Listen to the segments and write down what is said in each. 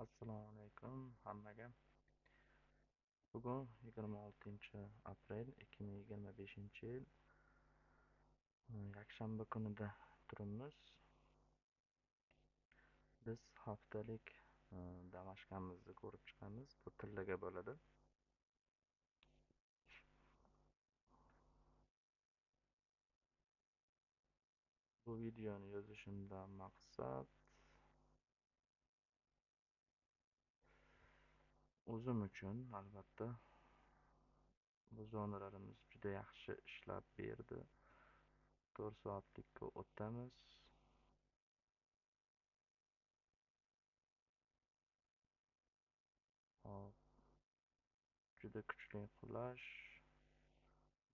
Assalomu alaykum hammaga. Bugun 26 aprel 2025 yil, yakshanba kunida turibmiz. Biz haftalik damashqamizni ko'rib chiqamiz. Bu tillaga bo'ladi. Bu videoni yozishimdan maqsad o'zim uchun, albatta, bu zonalarimiz juda yaxshi ishlab berdi. 4 soatlikka o'tamiz. Hop, juda kuchli qulash.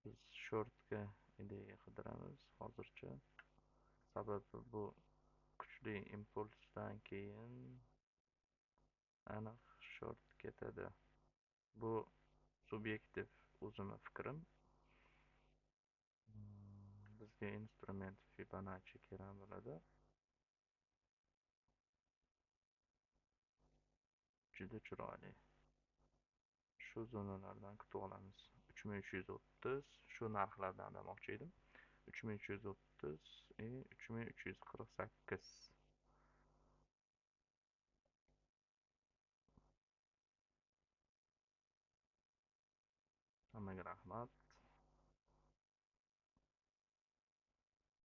Biz shortga ideya qidiramiz hozircha. Sababi bu kuchli impulsdan keyin aniq short ketadi. Bu subyektiv o'zimni fikrim. Bizga instrument Fibonacci kerak bo'ladi. Juda chiroyli. Shu zonalardan kutib olamiz. 3330 shu narxlardan demoqchi edim. 3330 и 3348. Hammaga rahmat.